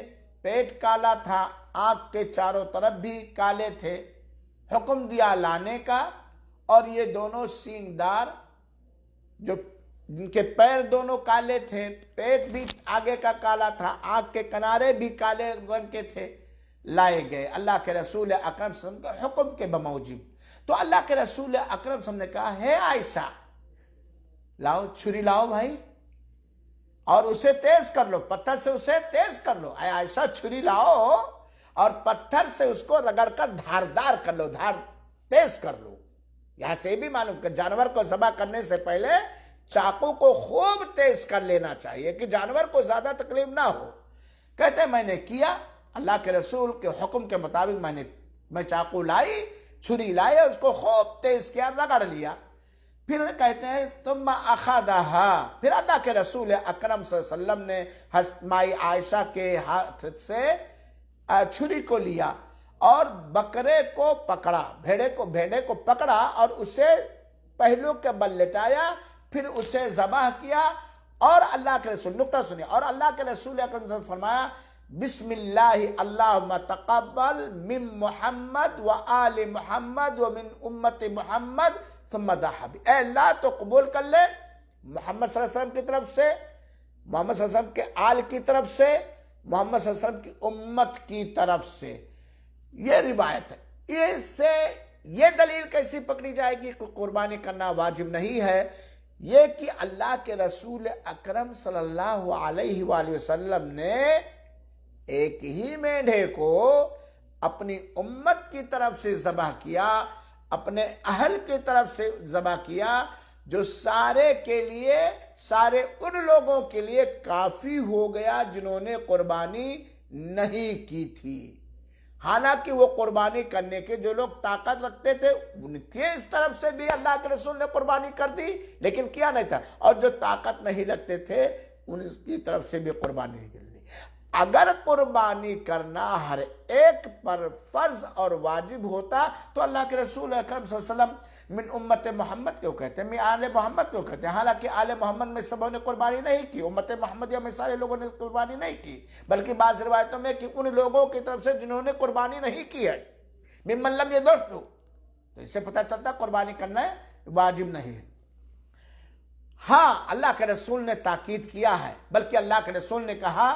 پیٹ کالا تھا، آنکھ کے چاروں طرف بھی کالے تھے، حکم دیا لانے کا، اور یہ دونوں سینگ دار جن کے پیر دونوں کالے تھے، پیٹ بھی آگے کا کالا تھا، آنکھ کے کنارے بھی کالے رنگ کے تھے، لائے گئے اللہ کے رسول اکرم صلی اللہ علیہ وسلم کے حکم کے بموجب۔ تو اللہ کے رسول اکرم صلی اللہ علیہ وسلم نے کہا ہے عائشہ لاؤ، چھری لاؤ بھائی، اور اسے تیز کر لو، پتھر سے اسے تیز کر لو، اے عائشہ چھری لاؤ اور پتھر سے اس کو رگڑ کر دھاردار کر لو، دھار تیز کر لو۔ یہاں سے بھی معلوم کہ جانور کو ذبح کرنے سے پہلے چاقو کو خوب تیز کر لینا چاہیے کہ جانور کو زیادہ تکلیف نہ ہو۔ کہتے میں نے کیا، اللہ کے رسول کے حکم کے مطابق میں چاقو لائی، چھری لائی، اس کو خوب تیز کیا، رگڑ لیا۔ پھر کہتے ہیں ثم اخذها، پھر اللہ کے رسول اکرم صلی اللہ علیہ وسلم نے حضرت مائی عائشہ کے ہاتھ سے چھری کو لیا اور بکرے کو پکڑا، بھیڑے کو پکڑا اور اسے پہلو کے بل لٹایا، پھر اسے ذبح کیا، اور اللہ کے رسول، نقطہ سنیے، اور اللہ کے رسول اکرم صلی اللہ علیہ وسلم فرمایا بسم اللہ اللہم تقبل من محمد و آل محمد و من امت محمد ثم ذبح، اے اللہ تو قبول کر لے محمد صلی اللہ علیہ وسلم کی طرف سے، محمد صلی اللہ علیہ وسلم کے آل کی طرف سے، محمد صلی اللہ علیہ وسلم کی امت کی طرف سے۔ یہ روایت ہے، اس سے یہ دلیل کیسی پکڑی جائے گی کہ قربانی کرنا واجب نہیں ہے؟ یہ کہ اللہ کے رسول اکرم صلی اللہ علیہ وآلہ وسلم نے ایک ہی مینڈھے کو اپنی امت کی طرف سے ذبح کیا، اپنے اہل کی طرف سے ذبح کیا، جو سارے کے لیے، سارے ان لوگوں کے لیے کافی ہو گیا جنہوں نے قربانی نہیں کی تھی۔ حالانکہ وہ قربانی کرنے کے جو لوگ طاقت رکھتے تھے ان کے اس طرف سے بھی اللہ کے رسول نے قربانی کر دی، لیکن کیا نہیں تھا، اور جو طاقت نہیں رکھتے تھے ان کی طرف سے بھی قربانی نہیں کر دی۔ اگر قربانی کرنا ہر ایک پر فرض اور واجب ہوتا تو اللہ کے رسول اکرم صلی اللہ علیہ وسلم من امت محمد کیوں کہتے ہیں، من آل محمد کیوں کہتے ہیں؟ حالانکہ آل محمد میں سبوں نے قربانی نہیں کی، امت محمدیہ میں سارے لوگوں نے قربانی نہیں کی، بلکہ بعض روایتوں میں کہ ان لوگوں کی طرف سے جنہوں نے قربانی نہیں کی ہے، ممن لم یدخلوا، تو اس سے پتہ چلتا قربانی کرنا واجب نہیں ہے۔ ہاں اللہ کے رسول نے تاکید کیا ہے، بلکہ اللہ کے رسول نے کہا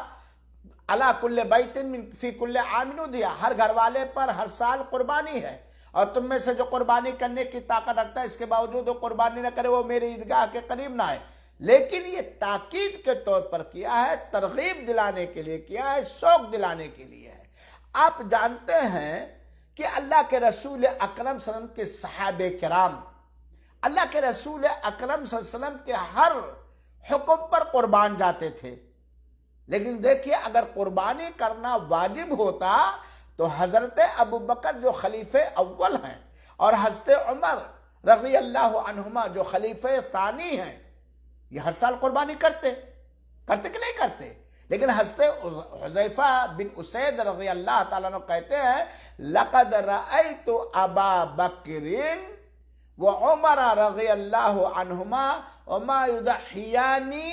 علی کل بیت فی کل عام دیا، ہر گھر والے پر ہر سال قربانی ہے، اور تم میں سے جو قربانی کرنے کی طاقت رکھتا ہے اس کے باوجود وہ قربانی نہ کرے وہ میری عیدگاہ کے قریب نہ آئے۔ لیکن یہ تاکید کے طور پر کیا ہے، ترغیب دلانے کے لیے کیا ہے، شوق دلانے کے لیے ہے۔ آپ جانتے ہیں کہ اللہ کے رسول اکرم صلی اللہ علیہ وسلم کے صحابہ کرام اللہ کے رسول اکرم صلی اللہ علیہ وسلم کے ہر حکم پر قربان جاتے تھے، لیکن دیکھیے اگر قربانی کرنا واجب ہوتا تو حضرت ابوبکر جو خلیفہ اول ہیں اور حضرت عمر رضی اللہ عنہما جو خلیفہ ثانی ہیں، یہ ہر سال قربانی کرتے کہ نہیں کرتے؟ لیکن حضرت حذیفہ بن اسید رضی اللہ تعالیٰ عنہ کہتے ہیں لقد رأیت ابا بکر وعمر رضی اللہ عنہما وما یضحیانی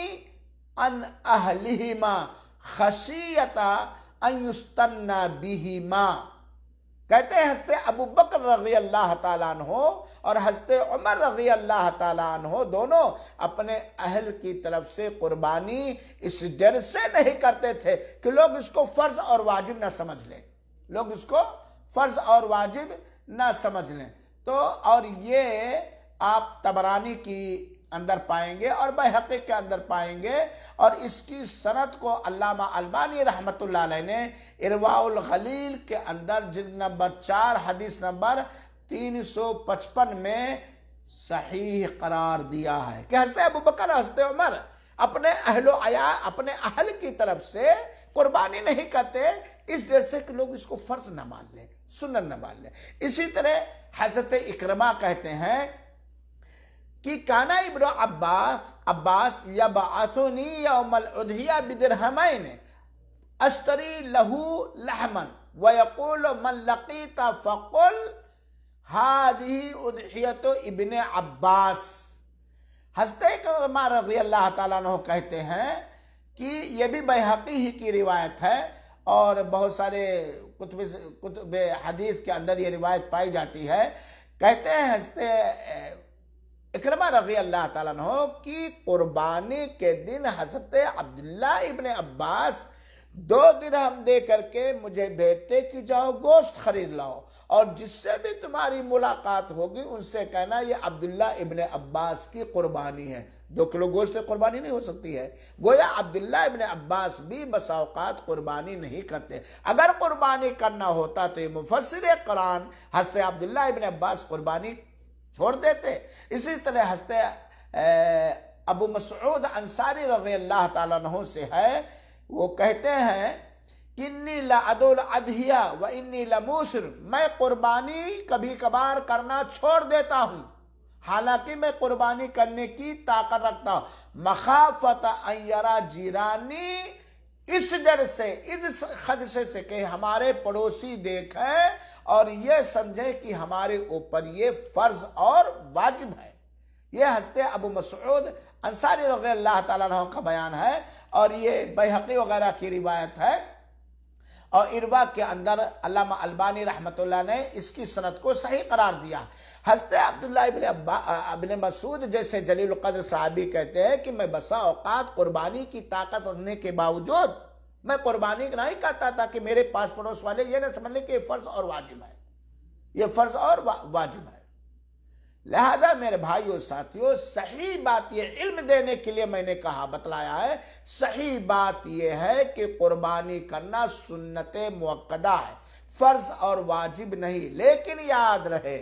ان اہلہما خشیۃ ان یستنى بہما۔ کہتے ہیں حضرت ابو بکر رضی اللہ تعالیٰ عنہ اور حضرت عمر رضی اللہ تعالیٰ عنہ دونوں اپنے اہل کی طرف سے قربانی اس ڈر سے نہیں کرتے تھے کہ لوگ اس کو فرض اور واجب نہ سمجھ لیں، لوگ اس کو فرض اور واجب نہ سمجھ لیں۔ تو اور یہ آپ طبرانی کی اندر پائیں گے اور بیہقی کے اندر پائیں گے، اور اس کی سند کو علامہ البانی رحمۃ اللہ علیہ نے ارواء الغلیل کے اندر جلد نمبر 4 حدیث نمبر 355 میں صحیح قرار دیا ہے کہ حضرت ابوبکر اور حضرت عمر اپنے اہل و عیال اپنے اہل کی طرف سے قربانی نہیں کرتے اس ڈر سے کہ لوگ اس کو فرض نہ مان لیں، سنت نہ مان لیں۔ اسی طرح حضرت اکرمہ کہتے ہیں کہ کانا ابن عباس یبعثنی یوم الاضحیہ بدرہمین اشتری لہو لحما ویقول من لقیت فقل هذه اضحیت ابن عباس۔ حضرت اکرمہ رضی اللہ تعالیٰ عنہ کہتے ہیں کہ یہ بھی بیہقی ہی کی روایت ہے اور بہت سارے کتب حدیث کے اندر یہ روایت پائی جاتی ہے۔ کہتے ہیں حضرت اکرمہ رضی اللہ تعالیٰ عنہ کی قربانی کے دن حضرت عبداللہ ابن عباس 2 درہم دے کر کے مجھے بھیجتے کہ جاؤ گوشت خرید لاؤ، اور جس سے بھی تمہاری ملاقات ہوگی ان سے کہنا یہ عبداللہ ابن عباس کی قربانی ہے۔ 2 کلو گوشت قربانی نہیں ہو سکتی ہے، گویا عبداللہ ابن عباس بھی بسا اوقات قربانی نہیں کرتے۔ اگر قربانی کرنا ہوتا تو یہ مفسر قرآن حضرت عبداللہ ابن عباس قربانی چھوڑ دیتے۔ اسی طرح حضرت ابو مسعود انصاری رضی اللہ تعالیٰ عنہ سے ہے، وہ کہتے ہیں کہ انی لأدو الادحیہ و انی لموسر، میں قربانی کبھی کبھار کرنا چھوڑ دیتا ہوں حالانکہ میں قربانی کرنے کی طاقت رکھتا ہوں، مخافت ان یرا جیرانی، اس ڈر سے اس خدشے سے کہ ہمارے پڑوسی دیکھیں اور یہ سمجھیں کہ ہمارے اوپر یہ فرض اور واجب ہے۔ یہ حضرت ابو مسعود انصاری رضی اللہ تعالیٰ عنہ کا بیان ہے، اور یہ بیہقی وغیرہ کی روایت ہے، اور اروا کے اندر علامہ البانی رحمۃ اللہ نے اس کی سند کو صحیح قرار دیا۔ حضرت عبداللہ ابن مسعود جیسے جلیل القدر صحابی کہتے ہیں کہ میں بسا اوقات قربانی کی طاقت رکھنے کے باوجود میں قربانی نہیں کرتا تھا کہ میرے پاس پڑوس والے یہ نہ سمجھ لیں کہ یہ فرض اور واجب ہے، یہ فرض اور واجب ہے۔ لہذا میرے بھائیوں ساتھیوں، صحیح بات یہ علم دینے کے لیے میں نے کہا بتلایا ہے، صحیح بات یہ ہے کہ قربانی کرنا سنت مؤکدہ ہے، فرض اور واجب نہیں۔ لیکن یاد رہے،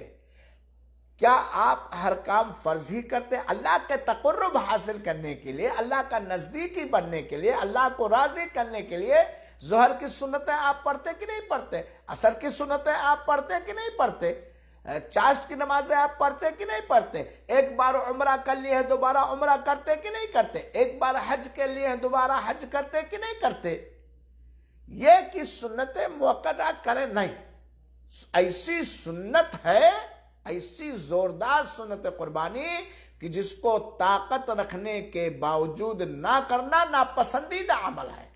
کیا آپ ہر کام فرض ہی کرتے؟ اللہ کے تقرب حاصل کرنے کے لیے، اللہ کا نزدیکی بننے کے لیے، اللہ کو راضی کرنے کے لیے ظہر کی سنتیں آپ پڑھتے کہ نہیں پڑھتے؟ عصر کی سنتیں آپ پڑھتے کہ نہیں پڑھتے؟ چاشت کی نمازیں آپ پڑھتے کہ نہیں پڑھتے؟ ایک بار عمرہ کر لیے ہیں دوبارہ عمرہ کرتے کہ نہیں کرتے؟ ایک بار حج کے لیے ہیں دوبارہ حج کرتے کہ نہیں کرتے؟ یہ کہ سنتیں موقع کریں نہیں، ایسی سنت ہے، ایسی زوردار سنت قربانی کہ جس کو طاقت رکھنے کے باوجود نہ کرنا ناپسندیدہ عمل ہے،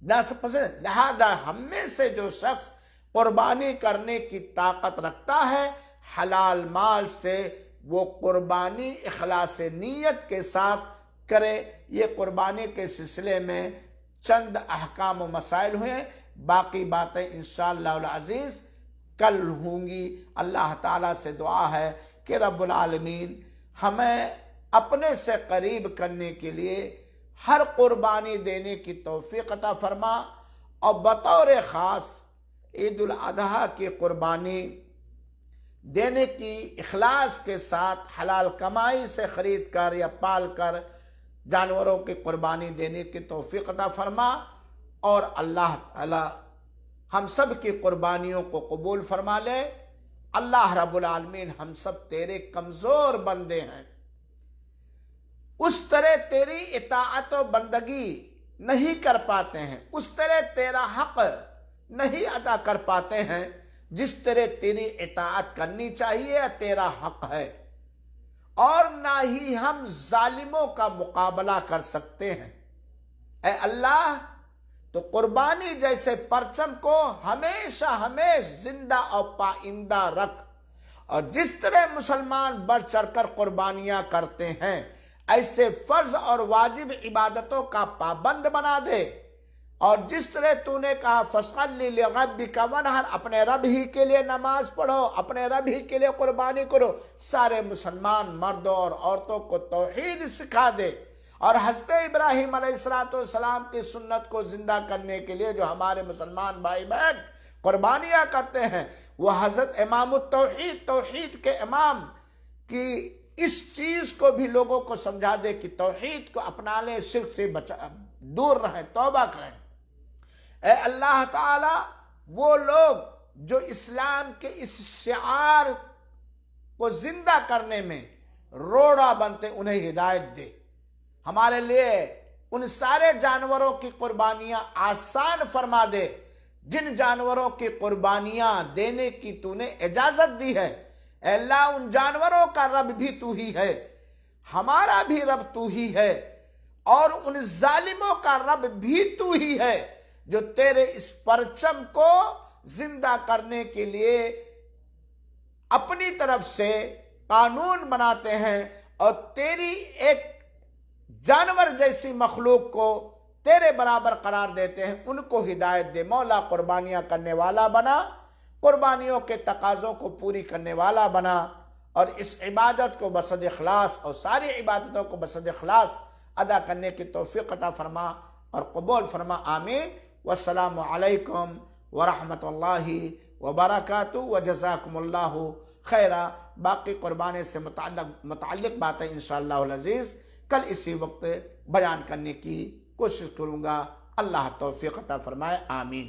ناپسند۔ لہذا ہم میں سے جو شخص قربانی کرنے کی طاقت رکھتا ہے، حلال مال سے وہ قربانی اخلاص نیت کے ساتھ کرے۔ یہ قربانی کے سلسلے میں چند احکام و مسائل ہوئے، باقی باتیں انشاءاللہ العزیز کل ہوں گی۔ اللہ تعالیٰ سے دعا ہے کہ رب العالمین ہمیں اپنے سے قریب کرنے کے لیے ہر قربانی دینے کی توفیق عطا فرما، اور بطور خاص عید الاضحیٰ کی قربانی دینے کی اخلاص کے ساتھ حلال کمائی سے خرید کر یا پال کر جانوروں کی قربانی دینے کی توفیق عطا فرما، اور اللہ تعالی ہم سب کی قربانیوں کو قبول فرما لے۔ اللہ رب العالمین ہم سب تیرے کمزور بندے ہیں، اس طرح تیری اطاعت و بندگی نہیں کر پاتے ہیں، اس طرح تیرا حق نہیں ادا کر پاتے ہیں جس طرح تیری اطاعت کرنی چاہیے، تیرا حق ہے، اور نہ ہی ہم ظالموں کا مقابلہ کر سکتے ہیں۔ اے اللہ تو قربانی جیسے پرچم کو ہمیشہ زندہ اور پائندہ رکھ، اور جس طرح مسلمان بڑھ چڑھ کر قربانیاں کرتے ہیں ایسے فرض اور واجب عبادتوں کا پابند بنا دے، اور جس طرح تو نے کہا فَصَلِّ لِرَبِّكَ وَانْحَرْ، اپنے رب ہی کے لیے نماز پڑھو، اپنے رب ہی کے لیے قربانی کرو۔ سارے مسلمان مردوں اور عورتوں کو توحید سکھا دے، اور حضرت ابراہیم علیہ السلام کی سنت کو زندہ کرنے کے لیے جو ہمارے مسلمان بھائی بہن قربانیاں کرتے ہیں، وہ حضرت امام التوحید، توحید کے امام کی اس چیز کو بھی لوگوں کو سمجھا دے کہ توحید کو اپنا لیں، شرک سے دور رہیں، توبہ کریں۔ اے اللہ تعالی وہ لوگ جو اسلام کے اس شعار کو زندہ کرنے میں روڑا بنتے، انہیں ہدایت دے۔ ہمارے لیے ان سارے جانوروں کی قربانیاں آسان فرما دے جن جانوروں کی قربانیاں دینے کی تو نے اجازت دی ہے۔ اے اللہ ان جانوروں کا رب بھی تو ہی ہے، ہمارا بھی رب تو ہی ہے، اور ان ظالموں کا رب بھی تو ہی ہے جو تیرے اس پرچم کو زندہ کرنے کے لیے اپنی طرف سے قانون بناتے ہیں، اور تیری ایک جانور جیسی مخلوق کو تیرے برابر قرار دیتے ہیں۔ ان کو ہدایت دے مولا، قربانیاں کرنے والا بنا، قربانیوں کے تقاضوں کو پوری کرنے والا بنا، اور اس عبادت کو بصد اخلاص اور ساری عبادتوں کو بصد اخلاص ادا کرنے کی توفیق عطا فرما اور قبول فرما، آمین۔ والسلام علیکم ورحمۃ اللہ وبرکاتہ، وجزاکم اللہ خیرہ۔ باقی قربانی سے متعلق باتیں انشاءاللہ العزیز کل اسی وقت بیان کرنے کی کوشش کروں گا۔ اللہ توفیق عطا فرمائے، آمین۔